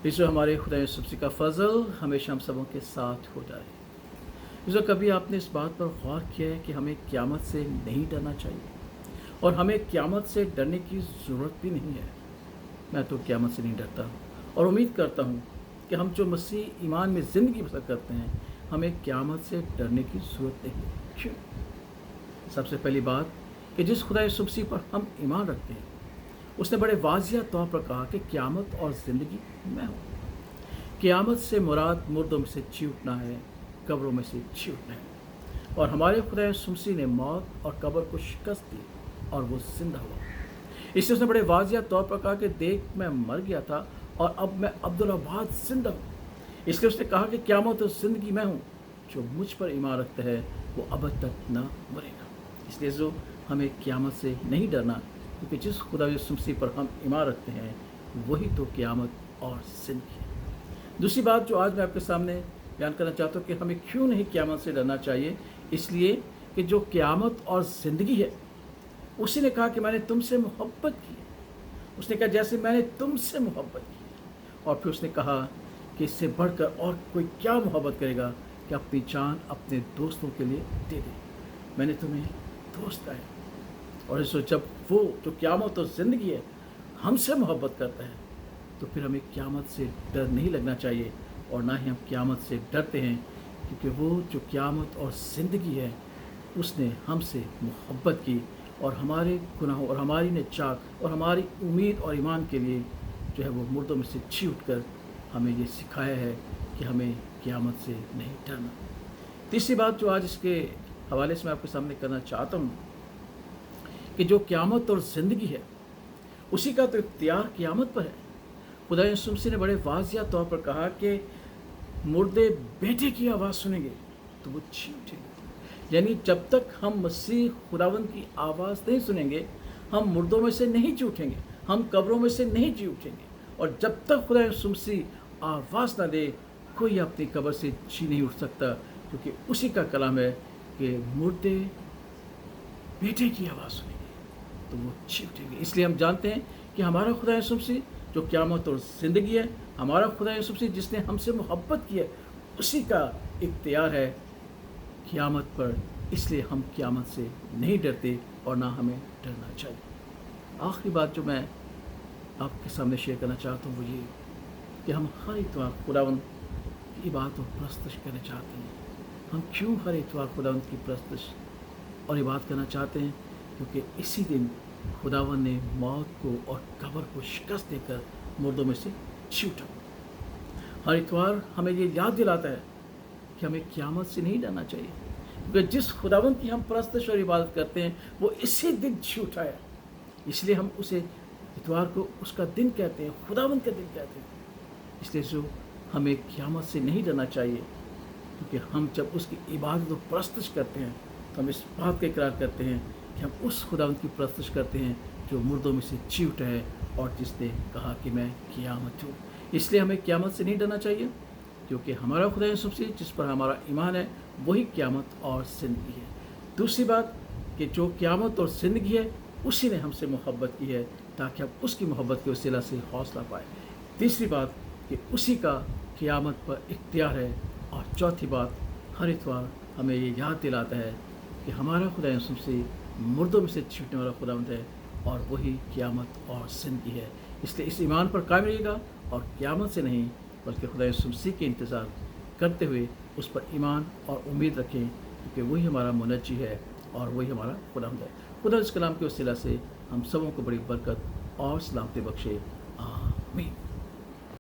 जो हमारे खुदा यसुमसीह का फ़ज़ल हमेशा हम सबों के साथ हो जाए। जो कभी आपने इस बात पर गौर किया है कि हमें क़यामत से नहीं डरना चाहिए और हमें क़यामत से डरने की ज़रूरत भी नहीं है। मैं तो क़यामत से नहीं डरता और उम्मीद करता हूँ कि हम जो मसीह ईमान में ज़िंदगी बसर करते हैं, हमें क़यामत से डरने की ज़रूरत नहीं है। क्यों? सबसे पहली बात कि जिस खुदा यसुमसीह पर हम ईमान रखते हैं, उसने बड़े वाज़िया तौर पर कहा कि क़यामत और ज़िंदगी मैं हूँ। क़यामत से मुराद मुर्दों में से जी उठना है, कब्रों में से जी उठना है। और हमारे खुदा यसुमसीह ने मौत और कब्र को शिकस्त दी और वो ज़िंदा हुआ। इसलिए उसने बड़े वाज़िया तौर पर कहा कि देख, मैं मर गया था और अब मैं अब्दुल्लाबाद ज़िंदा हूँ। इसलिए उसने कहा कि क़यामत और ज़िंदगी मैं हूँ। जो मुझ पर ईमान रखता है वो अब तक ना मरेगा। इसलिए जो हमें क़यामत से नहीं डरना, क्योंकि जिस खुदा यसुमसीह पर हम ईमान रखते हैं वही तो क़यामत और ज़िंदगी है। दूसरी बात जो आज मैं आपके सामने बयान करना चाहता हूँ कि हमें क्यों नहीं क़यामत से डरना चाहिए, इसलिए कि जो क़यामत और ज़िंदगी है, उसी ने कहा कि मैंने तुमसे मोहब्बत की है। उसने कहा जैसे मैंने तुमसे मोहब्बत की है। और फिर उसने कहा कि इससे बढ़कर और कोई क्या मोहब्बत करेगा कि अपनी जान अपने दोस्तों के लिए दे दे। मैंने तुम्हें दोस्त कहा है। और इसको जब वो जो क़यामत और ज़िंदगी है हमसे मोहब्बत करता है, तो फिर हमें क़यामत से डर नहीं लगना चाहिए और ना ही हम क़यामत से डरते हैं, क्योंकि वो जो क़यामत और ज़िंदगी है उसने हमसे मोहब्बत की और हमारे गुनाहों और हमारी निजात और हमारी उम्मीद और ईमान के लिए जो है वो मुर्दों में से जी उठकर हमें ये सिखाया है कि हमें क़यामत से नहीं डरना। तीसरी बात जो आज इसके हवाले से मैं आपके सामने करना चाहता हूँ कि जो क़यामत और ज़िंदगी है उसी का तो इख्तियार क़यामत पर है। खुदा यसुमसीह ने बड़े वाज़िया तौर पर कहा कि मुर्दे बेटे की आवाज़ सुनेंगे तो वो जी उठेंगे। यानी जब तक हम मसीह खुदावंद की आवाज़ नहीं सुनेंगे, हम मुर्दों में से नहीं जी उठेंगे, हम कब्रों में से नहीं जी उठेंगे। और जब तक खुदा यसुमसीह आवाज़ ना दे, कोई अपनी कब्र से जी नहीं उठ सकता, क्योंकि उसी का कलाम है कि मुर्दे बेटे की आवाज़ सुनेंगे तो वो जी उठेंगे। इसलिए हम जानते हैं कि हमारा खुदा यसुमसीह जो क़यामत और ज़िंदगी है, हमारा खुदा यसुमसीह जिसने हमसे मोहब्बत की है, उसी का इख्तियार है क़यामत पर। इसलिए हम क़यामत से नहीं डरते और ना हमें डरना चाहिए। आखिरी बात जो मैं आपके सामने शेयर करना चाहता हूँ वो ये कि हम हर इतवार खुदावंद की इबादत और परस्तश करना चाहते हैं। हम क्यों हर इतवार खुदावंद की परस्तश और इबादत करना चाहते हैं? क्योंकि इसी दिन खुदावंद ने मौत को और कब्र को शिकस्त देकर मुर्दों में से जी उठा। हर इतवार हमें ये याद दिलाता है कि हमें क़यामत से नहीं डरना चाहिए, क्योंकि जिस खुदावंद की हम परस्तश और इबादत करते हैं वो इसी दिन जी उठा है। इसलिए हम उसे इतवार को उसका दिन कहते हैं, खुदावंद का दिन कहते हैं। इसलिए जो हमें क़यामत से नहीं डरना चाहिए, क्योंकि हम जब उसकी इबादत और परस्तश करते हैं तो हम इस बात का इकरार करते हैं कि हम उस खुदावंद की परस्तश करते हैं जो मुर्दों में से जी उठा है और जिसने कहा कि मैं क़यामत हूँ। इसलिए हमें क़यामत से नहीं डरना चाहिए, क्योंकि हमारा खुदा यसुमसीह जिस पर हमारा ईमान है वही क़यामत और ज़िंदगी है। दूसरी बात कि जो क़यामत और ज़िंदगी है उसी ने हमसे मोहब्बत की है, ताकि हम उसकी मोहब्बत के वसीला से हौसला पाए। तीसरी बात कि उसी का क़यामत पर इख्तियार है। और चौथी बात, हर इतवार हमें ये याद दिलाता है कि हमारा खुदा यसुमसीह मुर्दों में से छूटने वाला खुदावंद है और वही क़यामत और ज़िंदगी है। इसलिए इस ईमान पर कायम रहिएगा और क़यामत से नहीं बल्कि खुदा यसुमसीह के इंतज़ार करते हुए उस पर ईमान और उम्मीद रखें, क्योंकि वही हमारा मुनज्जी है और वही हमारा खुदावंद है। खुदा इस कलाम के वसीला से हम सबों को बड़ी बरकत और सलामती बख्शे। आमीन।